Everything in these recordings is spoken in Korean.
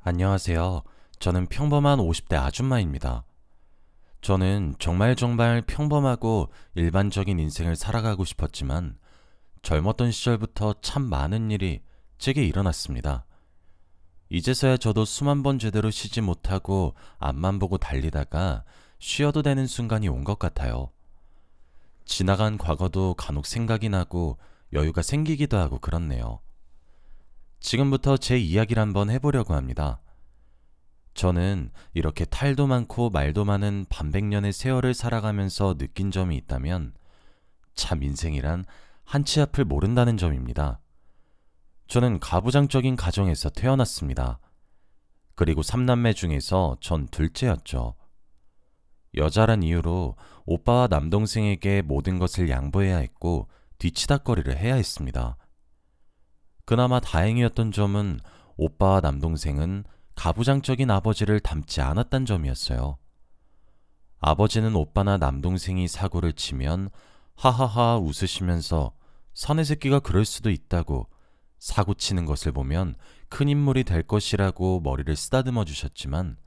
안녕하세요. 저는 평범한 50대 아줌마입니다. 저는 정말 평범하고 일반적인 인생을 살아가고 싶었지만 젊었던 시절부터 참 많은 일이 제게 일어났습니다. 이제서야 저도 숨 한 번 제대로 쉬지 못하고 앞만 보고 달리다가 쉬어도 되는 순간이 온 것 같아요. 지나간 과거도 간혹 생각이 나고 여유가 생기기도 하고 그렇네요. 지금부터 제 이야기를 한번 해보려고 합니다. 저는 이렇게 탈도 많고 말도 많은 반백년의 세월을 살아가면서 느낀 점이 있다면 참 인생이란 한 치 앞을 모른다는 점입니다. 저는 가부장적인 가정에서 태어났습니다. 그리고 삼남매 중에서 전 둘째였죠. 여자란 이유로 오빠와 남동생에게 모든 것을 양보해야 했고 뒤치다꺼리를 해야 했습니다. 그나마 다행이었던 점은 오빠와 남동생은 가부장적인 아버지를 닮지 않았단 점이었어요. 아버지는 오빠나 남동생이 사고를 치면 하하하 웃으시면서 사내 새끼가 그럴 수도 있다고 사고 치는 것을 보면 큰 인물이 될 것이라고 머리를 쓰다듬어 주셨지만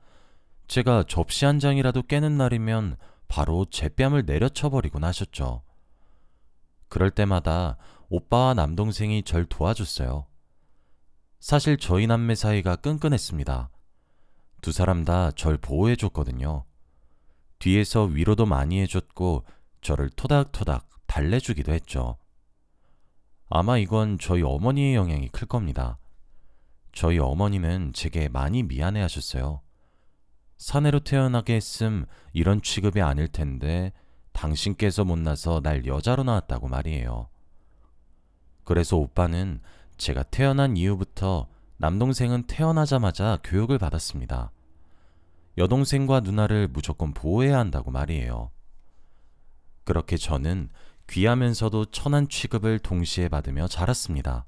제가 접시 한 장이라도 깨는 날이면 바로 제 뺨을 내려쳐버리곤 하셨죠. 그럴 때마다 오빠와 남동생이 절 도와줬어요. 사실 저희 남매 사이가 끈끈했습니다. 두 사람 다 절 보호해줬거든요. 뒤에서 위로도 많이 해줬고 저를 토닥토닥 달래주기도 했죠. 아마 이건 저희 어머니의 영향이 클 겁니다. 저희 어머니는 제게 많이 미안해 하셨어요. 사내로 태어나게 했음 이런 취급이 아닐 텐데 당신께서 못나서 날 여자로 낳았다고 말이에요. 그래서 오빠는 제가 태어난 이후부터 남동생은 태어나자마자 교육을 받았습니다. 여동생과 누나를 무조건 보호해야 한다고 말이에요. 그렇게 저는 귀하면서도 천한 취급을 동시에 받으며 자랐습니다.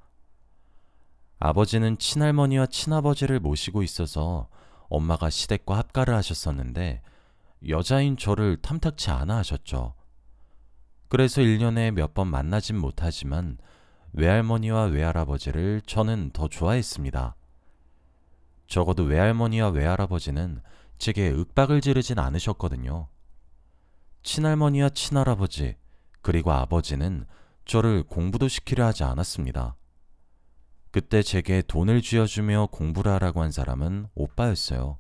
아버지는 친할머니와 친아버지를 모시고 있어서 엄마가 시댁과 합가를 하셨었는데 여자인 저를 탐탁치 않아 하셨죠. 그래서 1년에 몇 번 만나진 못하지만 외할머니와 외할아버지를 저는 더 좋아했습니다. 적어도 외할머니와 외할아버지는 제게 윽박을 지르진 않으셨거든요. 친할머니와 친할아버지, 그리고 아버지는 저를 공부도 시키려 하지 않았습니다. 그때 제게 돈을 쥐어주며 공부를 하라고 한 사람은 오빠였어요.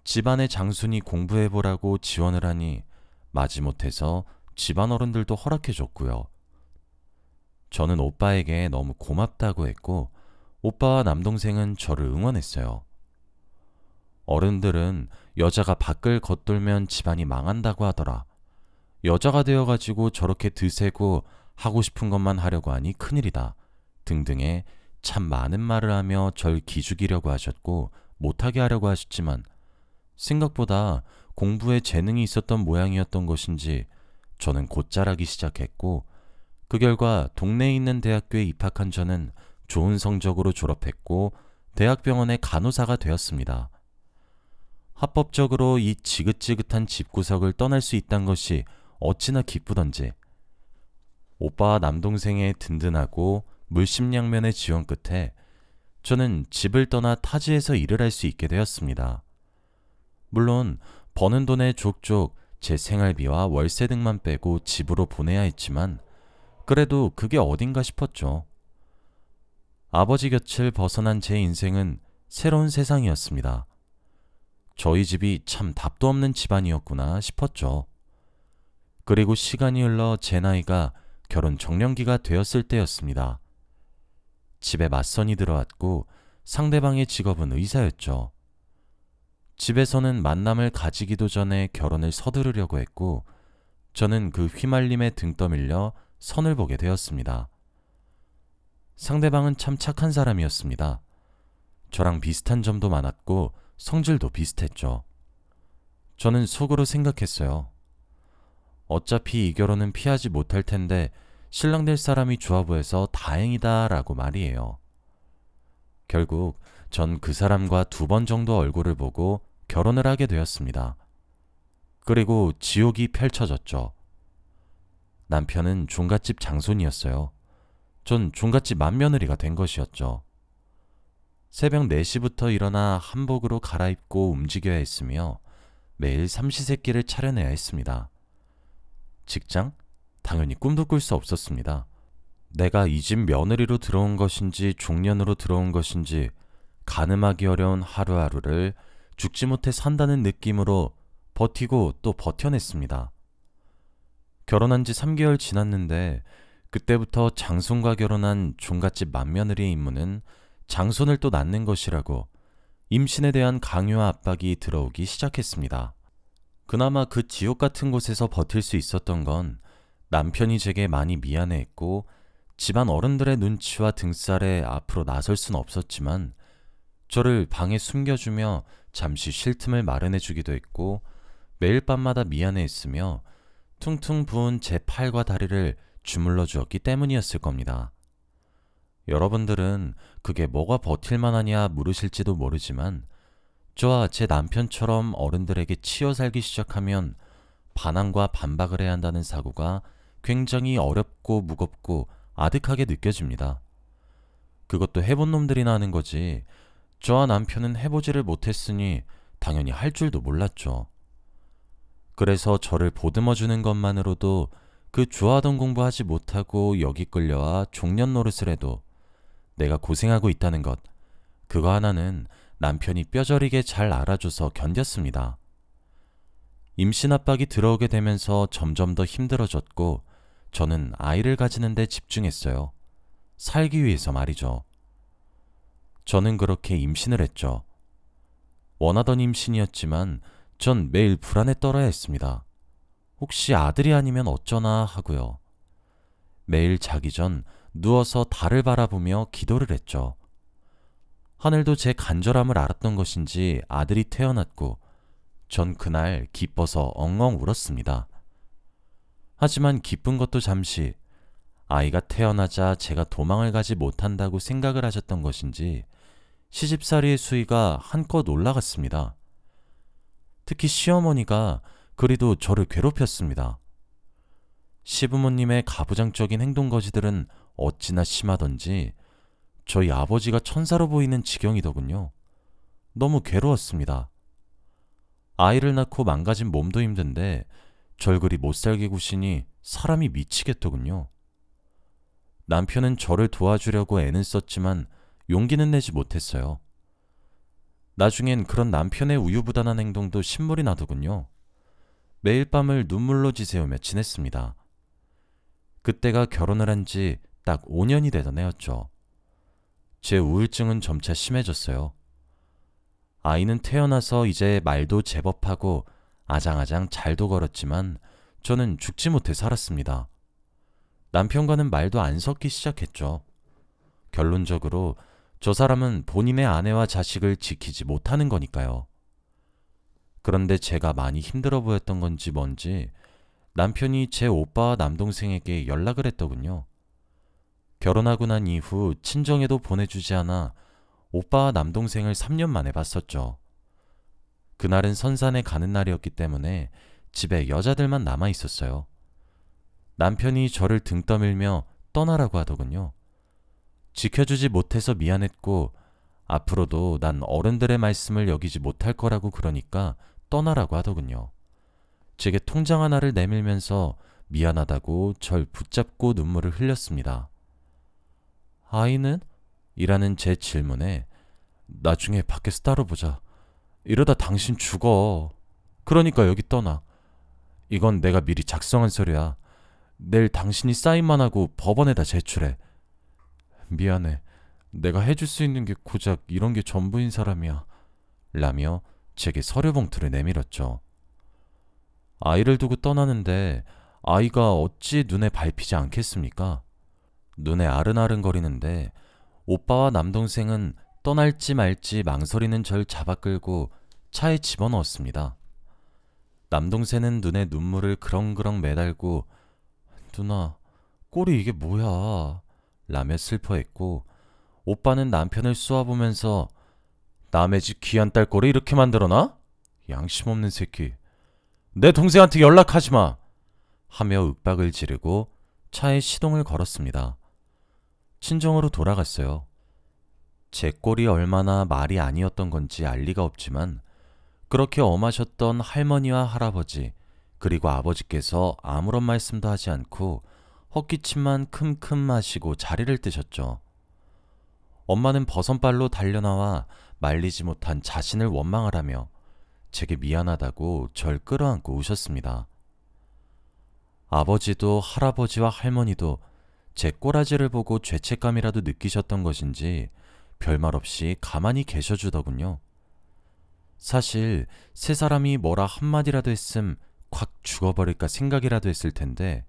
집안의 장순이 공부해보라고 지원을 하니 마지못해서 집안 어른들도 허락해줬고요. 저는 오빠에게 너무 고맙다고 했고 오빠와 남동생은 저를 응원했어요. 어른들은 여자가 밖을 겉돌면 집안이 망한다고 하더라. 여자가 되어가지고 저렇게 드세고 하고 싶은 것만 하려고 하니 큰일이다. 등등의 참 많은 말을 하며 절 기죽이려고 하셨고 못하게 하려고 하셨지만 생각보다 공부에 재능이 있었던 모양이었던 것인지 저는 곧 자라기 시작했고 그 결과 동네에 있는 대학교에 입학한 저는 좋은 성적으로 졸업했고 대학병원의 간호사가 되었습니다. 합법적으로 이 지긋지긋한 집구석을 떠날 수 있다는 것이 어찌나 기쁘던지 오빠와 남동생의 든든하고 물심양면의 지원 끝에 저는 집을 떠나 타지에서 일을 할 수 있게 되었습니다. 물론 버는 돈에 족족 제 생활비와 월세 등만 빼고 집으로 보내야 했지만 그래도 그게 어딘가 싶었죠. 아버지 곁을 벗어난 제 인생은 새로운 세상이었습니다. 저희 집이 참 답도 없는 집안이었구나 싶었죠. 그리고 시간이 흘러 제 나이가 결혼 정년기가 되었을 때였습니다. 집에 맞선이 들어왔고 상대방의 직업은 의사였죠. 집에서는 만남을 가지기도 전에 결혼을 서두르려고 했고 저는 그 휘말림에 등 떠밀려 선을 보게 되었습니다. 상대방은 참 착한 사람이었습니다. 저랑 비슷한 점도 많았고 성질도 비슷했죠. 저는 속으로 생각했어요. 어차피 이 결혼은 피하지 못할 텐데 신랑 될 사람이 좋아 보여서 다행이다 라고 말이에요. 결국 전 그 사람과 2번 정도 얼굴을 보고 결혼을 하게 되었습니다. 그리고 지옥이 펼쳐졌죠. 남편은 종갓집 장손이었어요. 전 종갓집 맏며느리가 된 것이었죠. 새벽 4시부터 일어나 한복으로 갈아입고 움직여야 했으며 매일 삼시세끼를 차려내야 했습니다. 직장? 당연히 꿈도 꿀 수 없었습니다. 내가 이 집 며느리로 들어온 것인지 종년으로 들어온 것인지 가늠하기 어려운 하루하루를 죽지 못해 산다는 느낌으로 버티고 또 버텨냈습니다. 결혼한 지 3개월 지났는데 그때부터 장손과 결혼한 종갓집 맏며느리의 임무는 장손을 또 낳는 것이라고 임신에 대한 강요와 압박이 들어오기 시작했습니다. 그나마 그 지옥 같은 곳에서 버틸 수 있었던 건 남편이 제게 많이 미안해했고 집안 어른들의 눈치와 등살에 앞으로 나설 순 없었지만 저를 방에 숨겨주며 잠시 쉴 틈을 마련해주기도 했고 매일 밤마다 미안해했으며 퉁퉁 부은 제 팔과 다리를 주물러 주었기 때문이었을 겁니다. 여러분들은 그게 뭐가 버틸만하냐 물으실지도 모르지만 저와 제 남편처럼 어른들에게 치여 살기 시작하면 반항과 반박을 해야 한다는 사고가 굉장히 어렵고 무겁고 아득하게 느껴집니다. 그것도 해본 놈들이나 하는 거지 저와 남편은 해보지를 못했으니 당연히 할 줄도 몰랐죠. 그래서 저를 보듬어주는 것만으로도 그 좋아하던 공부하지 못하고 여기 끌려와 종년 노릇을 해도 내가 고생하고 있다는 것, 그거 하나는 남편이 뼈저리게 잘 알아줘서 견뎠습니다. 임신 압박이 들어오게 되면서 점점 더 힘들어졌고 저는 아이를 가지는 데 집중했어요. 살기 위해서 말이죠. 저는 그렇게 임신을 했죠. 원하던 임신이었지만 전 매일 불안에 떨어야 했습니다. 혹시 아들이 아니면 어쩌나 하고요. 매일 자기 전 누워서 달을 바라보며 기도를 했죠. 하늘도 제 간절함을 알았던 것인지 아들이 태어났고 전 그날 기뻐서 엉엉 울었습니다. 하지만 기쁜 것도 잠시 아이가 태어나자 제가 도망을 가지 못한다고 생각을 하셨던 것인지 시집살이의 수위가 한껏 올라갔습니다. 특히 시어머니가 그리도 저를 괴롭혔습니다. 시부모님의 가부장적인 행동거지들은 어찌나 심하던지 저희 아버지가 천사로 보이는 지경이더군요. 너무 괴로웠습니다. 아이를 낳고 망가진 몸도 힘든데 절 그리 못살게 구시니 사람이 미치겠더군요. 남편은 저를 도와주려고 애는 썼지만 용기는 내지 못했어요. 나중엔 그런 남편의 우유부단한 행동도 신물이 나더군요. 매일 밤을 눈물로 지새우며 지냈습니다. 그때가 결혼을 한 지 딱 5년이 되던 해였죠. 제 우울증은 점차 심해졌어요. 아이는 태어나서 이제 말도 제법 하고 아장아장 잘도 걸었지만 저는 죽지 못해 살았습니다. 남편과는 말도 안 섞기 시작했죠. 결론적으로 저 사람은 본인의 아내와 자식을 지키지 못하는 거니까요. 그런데 제가 많이 힘들어 보였던 건지 뭔지 남편이 제 오빠와 남동생에게 연락을 했더군요. 결혼하고 난 이후 친정에도 보내주지 않아 오빠와 남동생을 3년 만에 봤었죠. 그날은 선산에 가는 날이었기 때문에 집에 여자들만 남아 있었어요. 남편이 저를 등 떠밀며 떠나라고 하더군요. 지켜주지 못해서 미안했고 앞으로도 난 어른들의 말씀을 여기지 못할 거라고 그러니까 떠나라고 하더군요. 제게 통장 하나를 내밀면서 미안하다고 절 붙잡고 눈물을 흘렸습니다. 아이는? 이라는 제 질문에 나중에 밖에서 따로 보자. 이러다 당신 죽어. 그러니까 여기 떠나. 이건 내가 미리 작성한 서류야. 내일 당신이 사인만 하고 법원에다 제출해. 미안해. 내가 해줄 수 있는 게 고작 이런 게 전부인 사람이야. 라며 제게 서류 봉투를 내밀었죠. 아이를 두고 떠나는데 아이가 어찌 눈에 밟히지 않겠습니까? 눈에 아른아른거리는데 오빠와 남동생은 떠날지 말지 망설이는 절 잡아 끌고 차에 집어넣었습니다. 남동생은 눈에 눈물을 그렁그렁 매달고 누나, 꼴이 이게 뭐야? 라며 슬퍼했고 오빠는 남편을 쏘아보면서 남의 집 귀한 딸 꼴을 이렇게 만들어놔? 양심 없는 새끼. 내 동생한테 연락하지 마! 하며 윽박을 지르고 차에 시동을 걸었습니다. 친정으로 돌아갔어요. 제 꼴이 얼마나 말이 아니었던 건지 알 리가 없지만 그렇게 엄하셨던 할머니와 할아버지 그리고 아버지께서 아무런 말씀도 하지 않고 헛기침만 큼큼 마시고 자리를 뜨셨죠. 엄마는 버선발로 달려나와 말리지 못한 자신을 원망하라며 제게 미안하다고 절 끌어안고 우셨습니다. 아버지도 할아버지와 할머니도 제 꼬라지를 보고 죄책감이라도 느끼셨던 것인지 별말 없이 가만히 계셔주더군요. 사실 세 사람이 뭐라 한마디라도 했음 콱 죽어버릴까 생각이라도 했을 텐데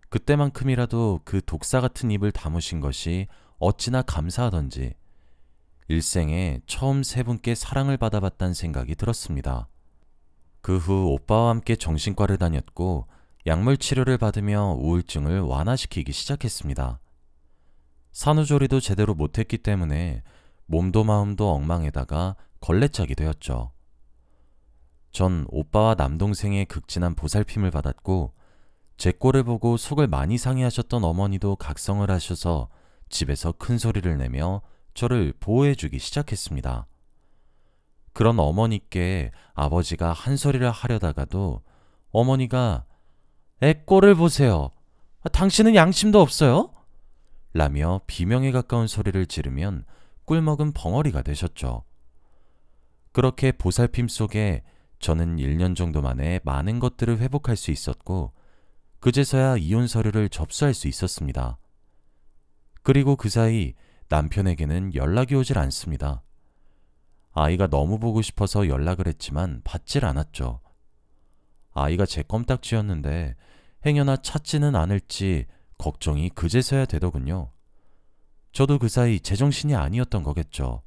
그때만큼이라도 그 독사 같은 입을 다무신 것이 어찌나 감사하던지 일생에 처음 세 분께 사랑을 받아봤다는 생각이 들었습니다. 그 후 오빠와 함께 정신과를 다녔고 약물 치료를 받으며 우울증을 완화시키기 시작했습니다. 산후조리도 제대로 못했기 때문에 몸도 마음도 엉망에다가 걸레짝이 되었죠. 전 오빠와 남동생의 극진한 보살핌을 받았고 제 꼴을 보고 속을 많이 상해하셨던 어머니도 각성을 하셔서 집에서 큰 소리를 내며 저를 보호해주기 시작했습니다. 그런 어머니께 아버지가 한 소리를 하려다가도 어머니가 애 꼴을 보세요. 당신은 양심도 없어요? 라며 비명에 가까운 소리를 지르면 꿀먹은 벙어리가 되셨죠. 그렇게 보살핌 속에 저는 1년 정도 만에 많은 것들을 회복할 수 있었고 그제서야 이혼 서류를 접수할 수 있었습니다. 그리고 그 사이 남편에게는 연락이 오질 않습니다. 아이가 너무 보고 싶어서 연락을 했지만 받질 않았죠. 아이가 제 껌딱지였는데 행여나 찾지는 않을지 걱정이 그제서야 되더군요. 저도 그 사이 제정신이 아니었던 거겠죠.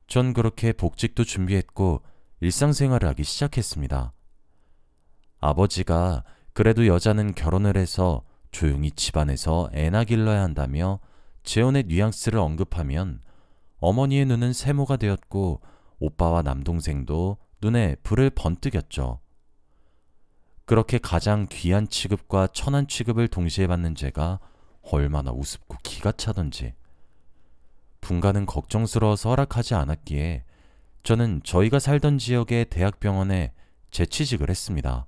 전 그렇게 복직도 준비했고 일상생활을 하기 시작했습니다. 아버지가 그래도 여자는 결혼을 해서 조용히 집안에서 애나 길러야 한다며 재혼의 뉘앙스를 언급하면 어머니의 눈은 세모가 되었고 오빠와 남동생도 눈에 불을 번뜩였죠. 그렇게 가장 귀한 취급과 천한 취급을 동시에 받는 제가 얼마나 우습고 기가 차던지. 분가는 걱정스러워서 허락하지 않았기에 저는 저희가 살던 지역의 대학병원에 재취직을 했습니다.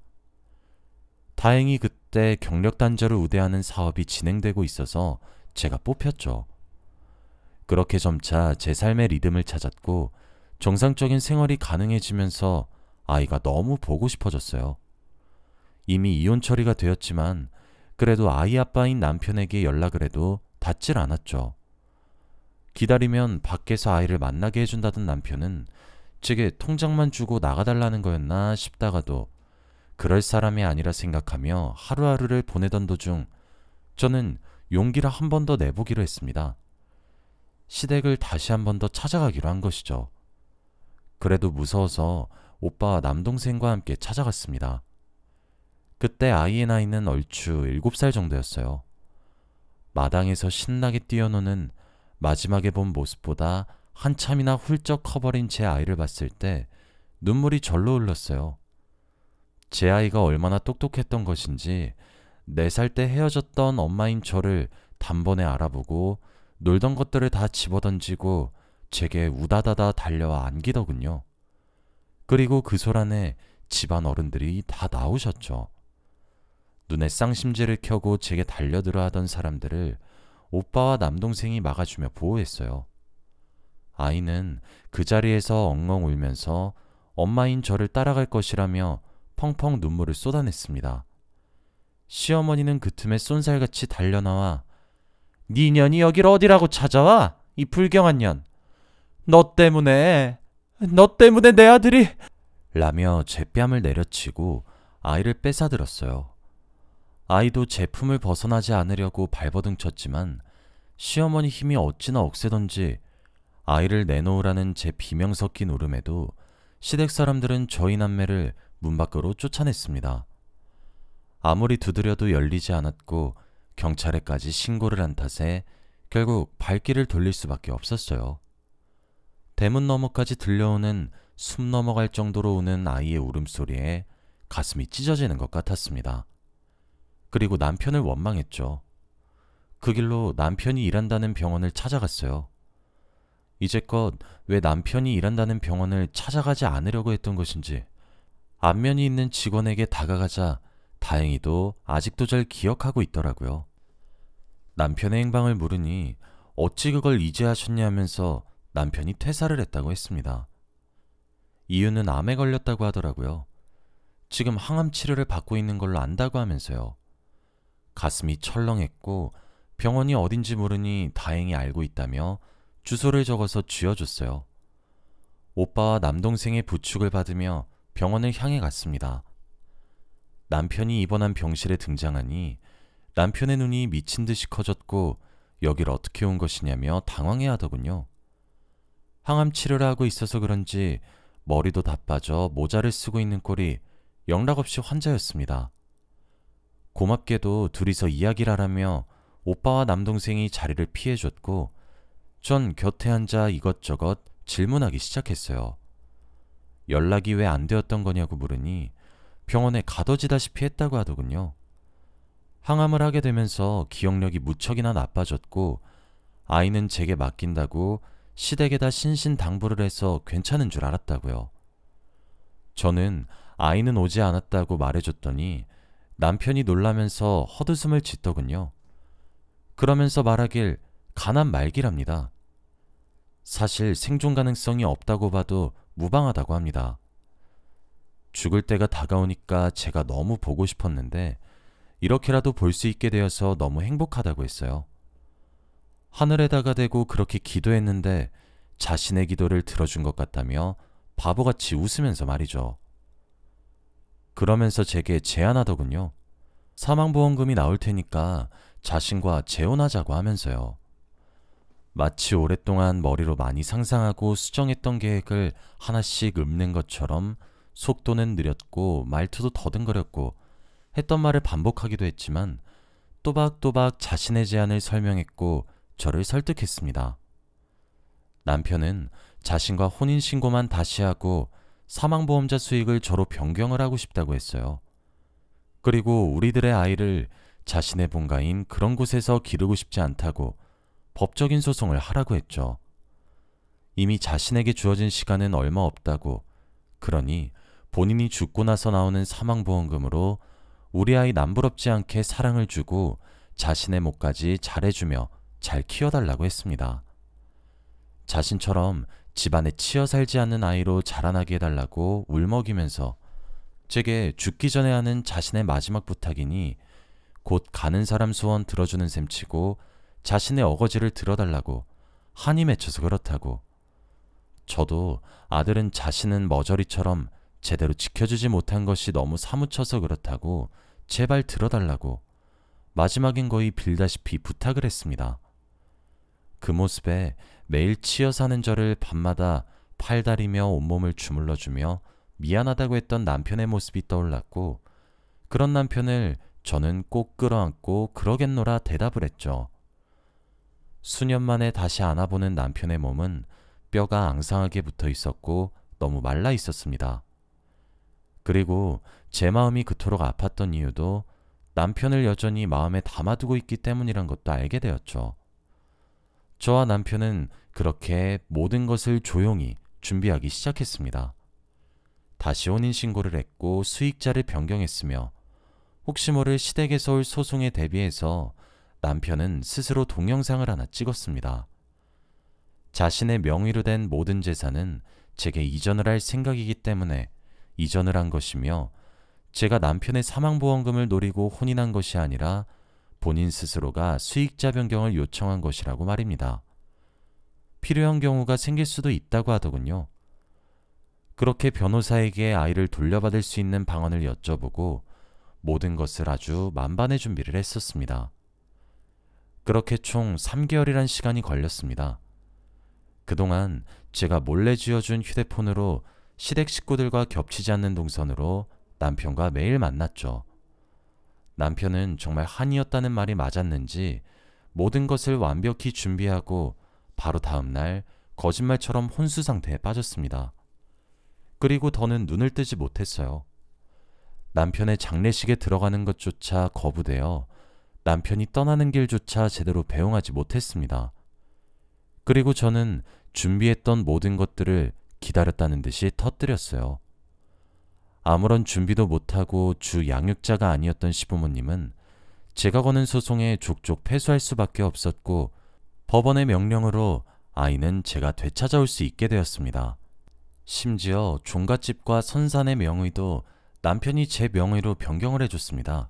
다행히 그때 경력단절을 우대하는 사업이 진행되고 있어서 제가 뽑혔죠. 그렇게 점차 제 삶의 리듬을 찾았고 정상적인 생활이 가능해지면서 아이가 너무 보고 싶어졌어요. 이미 이혼 처리가 되었지만 그래도 아이 아빠인 남편에게 연락을 해도 닿질 않았죠. 기다리면 밖에서 아이를 만나게 해준다던 남편은 제게 통장만 주고 나가달라는 거였나 싶다가도 그럴 사람이 아니라 생각하며 하루하루를 보내던 도중 저는 용기를 한 번 더 내보기로 했습니다. 시댁을 다시 한 번 더 찾아가기로 한 것이죠. 그래도 무서워서 오빠와 남동생과 함께 찾아갔습니다. 그때 아이의 나이는 얼추 7살 정도였어요. 마당에서 신나게 뛰어노는 마지막에 본 모습보다 한참이나 훌쩍 커버린 제 아이를 봤을 때 눈물이 절로 흘렀어요. 제 아이가 얼마나 똑똑했던 것인지 4살 때 헤어졌던 엄마인 저를 단번에 알아보고 놀던 것들을 다 집어던지고 제게 우다다다 달려와 안기더군요. 그리고 그 소란에 집안 어른들이 다 나오셨죠. 눈에 쌍심지를 켜고 제게 달려들어 하던 사람들을 오빠와 남동생이 막아주며 보호했어요. 아이는 그 자리에서 엉엉 울면서 엄마인 저를 따라갈 것이라며 펑펑 눈물을 쏟아냈습니다. 시어머니는 그 틈에 쏜살같이 달려나와 네 년이 여길 어디라고 찾아와? 이 불경한 년. 너 때문에 내 아들이 라며 제 뺨을 내려치고 아이를 뺏어들었어요. 아이도 제 품을 벗어나지 않으려고 발버둥 쳤지만 시어머니 힘이 어찌나 억세던지 아이를 내놓으라는 제 비명 섞인 울음에도 시댁 사람들은 저희 남매를 문 밖으로 쫓아냈습니다. 아무리 두드려도 열리지 않았고 경찰에까지 신고를 한 탓에 결국 발길을 돌릴 수밖에 없었어요. 대문 너머까지 들려오는 숨 넘어갈 정도로 우는 아이의 울음소리에 가슴이 찢어지는 것 같았습니다. 그리고 남편을 원망했죠. 그 길로 남편이 일한다는 병원을 찾아갔어요. 이제껏 왜 남편이 일한다는 병원을 찾아가지 않으려고 했던 것인지 안면이 있는 직원에게 다가가자 다행히도 아직도 잘 기억하고 있더라고요. 남편의 행방을 물으니 어찌 그걸 이제 하셨냐면서 남편이 퇴사를 했다고 했습니다. 이유는 암에 걸렸다고 하더라고요. 지금 항암 치료를 받고 있는 걸로 안다고 하면서요. 가슴이 철렁했고 병원이 어딘지 모르니 다행히 알고 있다며 주소를 적어서 쥐어줬어요. 오빠와 남동생의 부축을 받으며 병원을 향해 갔습니다. 남편이 입원한 병실에 등장하니 남편의 눈이 미친 듯이 커졌고 여길 어떻게 온 것이냐며 당황해하더군요. 항암 치료를 하고 있어서 그런지 머리도 다 빠져 모자를 쓰고 있는 꼴이 영락없이 환자였습니다. 고맙게도 둘이서 이야기를 하라며 오빠와 남동생이 자리를 피해줬고 전 곁에 앉아 이것저것 질문하기 시작했어요. 연락이 왜 안 되었던 거냐고 물으니 병원에 가둬지다시피 했다고 하더군요. 항암을 하게 되면서 기억력이 무척이나 나빠졌고 아이는 제게 맡긴다고 시댁에다 신신당부를 해서 괜찮은 줄 알았다고요. 저는 아이는 오지 않았다고 말해줬더니 남편이 놀라면서 헛웃음을 짓더군요. 그러면서 말하길 가난 말기랍니다. 사실 생존 가능성이 없다고 봐도 무방하다고 합니다. 죽을 때가 다가오니까 제가 너무 보고 싶었는데 이렇게라도 볼 수 있게 되어서 너무 행복하다고 했어요. 하늘에다가 대고 그렇게 기도했는데 자신의 기도를 들어준 것 같다며 바보같이 웃으면서 말이죠. 그러면서 제게 제안하더군요. 사망보험금이 나올 테니까 자신과 재혼하자고 하면서요. 마치 오랫동안 머리로 많이 상상하고 수정했던 계획을 하나씩 읊는 것처럼 속도는 느렸고 말투도 더듬거렸고 했던 말을 반복하기도 했지만 또박또박 자신의 제안을 설명했고 저를 설득했습니다. 남편은 자신과 혼인신고만 다시 하고 사망보험자 수익을 저로 변경을 하고 싶다고 했어요. 그리고 우리들의 아이를 자신의 본가인 그런 곳에서 기르고 싶지 않다고 법적인 소송을 하라고 했죠. 이미 자신에게 주어진 시간은 얼마 없다고, 그러니 본인이 죽고 나서 나오는 사망보험금으로 우리 아이 남부럽지 않게 사랑을 주고 자신의 몫까지 잘해주며 잘 키워달라고 했습니다. 자신처럼 집안에 치여 살지 않는 아이로 자라나게 해달라고 울먹이면서 제게 죽기 전에 하는 자신의 마지막 부탁이니 곧 가는 사람 소원 들어주는 셈치고 자신의 어거지를 들어달라고 한이 맺혀서 그렇다고, 저도 아들은 자신은 머저리처럼 제대로 지켜주지 못한 것이 너무 사무쳐서 그렇다고 제발 들어달라고 마지막엔 거의 빌다시피 부탁을 했습니다. 그 모습에 매일 치여 사는 저를 밤마다 팔다리며 온몸을 주물러주며 미안하다고 했던 남편의 모습이 떠올랐고 그런 남편을 저는 꼭 끌어안고 그러겠노라 대답을 했죠. 수년 만에 다시 안아보는 남편의 몸은 뼈가 앙상하게 붙어 있었고 너무 말라 있었습니다. 그리고 제 마음이 그토록 아팠던 이유도 남편을 여전히 마음에 담아두고 있기 때문이란 것도 알게 되었죠. 저와 남편은 그렇게 모든 것을 조용히 준비하기 시작했습니다. 다시 혼인신고를 했고 수익자를 변경했으며 혹시 모를 시댁에서 올 소송에 대비해서 남편은 스스로 동영상을 하나 찍었습니다. 자신의 명의로 된 모든 재산은 제게 이전을 할 생각이기 때문에 이전을 한 것이며 제가 남편의 사망보험금을 노리고 혼인한 것이 아니라 본인 스스로가 수익자 변경을 요청한 것이라고 말입니다. 필요한 경우가 생길 수도 있다고 하더군요. 그렇게 변호사에게 아이를 돌려받을 수 있는 방안을 여쭤보고 모든 것을 아주 만반의 준비를 했었습니다. 그렇게 총 3개월이란 시간이 걸렸습니다. 그동안 제가 몰래 쥐어준 휴대폰으로 시댁 식구들과 겹치지 않는 동선으로 남편과 매일 만났죠. 남편은 정말 한이었다는 말이 맞았는지 모든 것을 완벽히 준비하고 바로 다음 날 거짓말처럼 혼수 상태에 빠졌습니다. 그리고 더는 눈을 뜨지 못했어요. 남편의 장례식에 들어가는 것조차 거부되어 남편이 떠나는 길조차 제대로 배웅하지 못했습니다. 그리고 저는 준비했던 모든 것들을 기다렸다는 듯이 터뜨렸어요. 아무런 준비도 못하고 주 양육자가 아니었던 시부모님은 제가 거는 소송에 족족 패소할 수밖에 없었고 법원의 명령으로 아이는 제가 되찾아올 수 있게 되었습니다. 심지어 종갓집과 선산의 명의도 남편이 제 명의로 변경을 해줬습니다.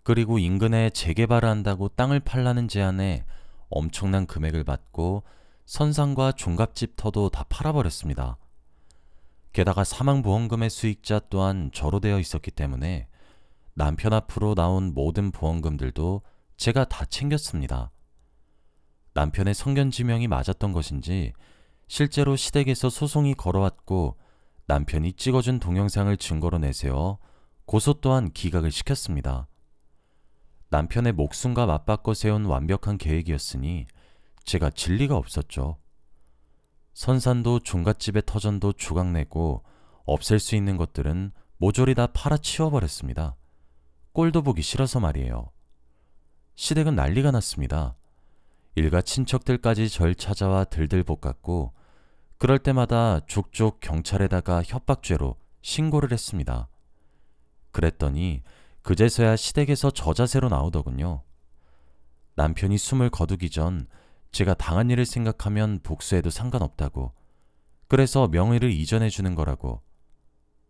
그리고 인근에 재개발을 한다고 땅을 팔라는 제안에 엄청난 금액을 받고 선산과 종갓집 터도 다 팔아버렸습니다. 게다가 사망보험금의 수익자 또한 저로 되어 있었기 때문에 남편 앞으로 나온 모든 보험금들도 제가 다 챙겼습니다. 남편의 성견지명이 맞았던 것인지 실제로 시댁에서 소송이 걸어왔고 남편이 찍어준 동영상을 증거로 내세워 고소 또한 기각을 시켰습니다. 남편의 목숨과 맞바꿔 세운 완벽한 계획이었으니 제가 질 리가 없었죠. 선산도 종갓집의 터전도 조각내고 없앨 수 있는 것들은 모조리 다 팔아치워버렸습니다. 꼴도 보기 싫어서 말이에요. 시댁은 난리가 났습니다. 일가 친척들까지 절 찾아와 들들 볶았고 그럴 때마다 족족 경찰에다가 협박죄로 신고를 했습니다. 그랬더니 그제서야 시댁에서 저자세로 나오더군요. 남편이 숨을 거두기 전 제가 당한 일을 생각하면 복수해도 상관없다고, 그래서 명의를 이전해 주는 거라고.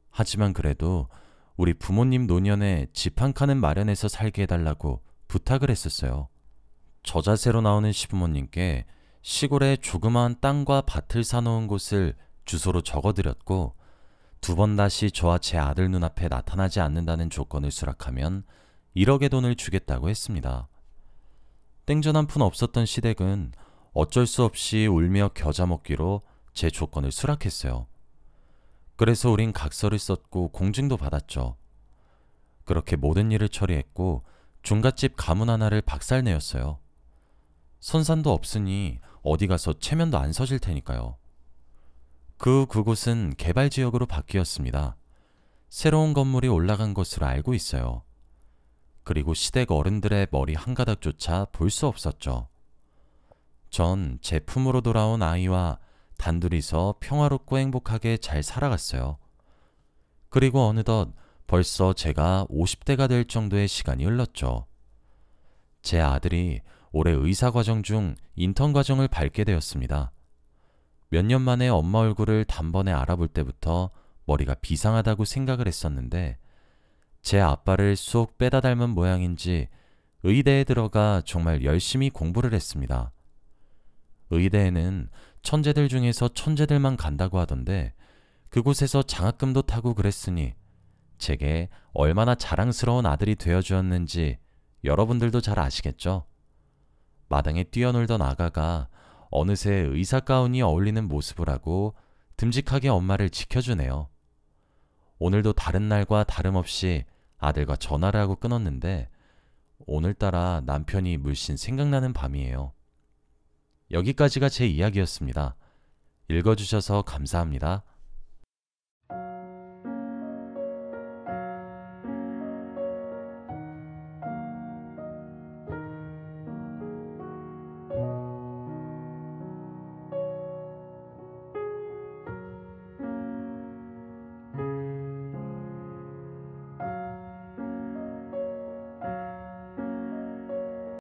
하지만 그래도 우리 부모님 노년에 집 한 칸은 마련해서 살게 해달라고 부탁을 했었어요. 저자세로 나오는 시부모님께 시골에 조그마한 땅과 밭을 사놓은 곳을 주소로 적어드렸고 2번 다시 저와 제 아들 눈앞에 나타나지 않는다는 조건을 수락하면 1억의 돈을 주겠다고 했습니다. 땡전 한 푼 없었던 시댁은 어쩔 수 없이 울며 겨자 먹기로 제 조건을 수락했어요. 그래서 우린 각서를 썼고 공증도 받았죠. 그렇게 모든 일을 처리했고 종갓집 가문 하나를 박살내었어요. 선산도 없으니 어디 가서 체면도 안 서질 테니까요. 그곳은 개발지역으로 바뀌었습니다. 새로운 건물이 올라간 것으로 알고 있어요. 그리고 시댁 어른들의 머리 한 가닥조차 볼 수 없었죠. 전 제 품으로 돌아온 아이와 단둘이서 평화롭고 행복하게 잘 살아갔어요. 그리고 어느덧 벌써 제가 50대가 될 정도의 시간이 흘렀죠. 제 아들이 올해 의사과정 중 인턴 과정을 밟게 되었습니다. 몇 년 만에 엄마 얼굴을 단번에 알아볼 때부터 머리가 비상하다고 생각을 했었는데 제 아빠를 쏙 빼다 닮은 모양인지 의대에 들어가 정말 열심히 공부를 했습니다. 의대에는 천재들 중에서 천재들만 간다고 하던데 그곳에서 장학금도 타고 그랬으니 제게 얼마나 자랑스러운 아들이 되어주었는지 여러분들도 잘 아시겠죠? 마당에 뛰어놀던 아가가 어느새 의사 가운이 어울리는 모습을 하고 듬직하게 엄마를 지켜주네요. 오늘도 다른 날과 다름없이 아들과 전화를 하고 끊었는데 오늘따라 남편이 물씬 생각나는 밤이에요. 여기까지가 제 이야기였습니다. 읽어주셔서 감사합니다.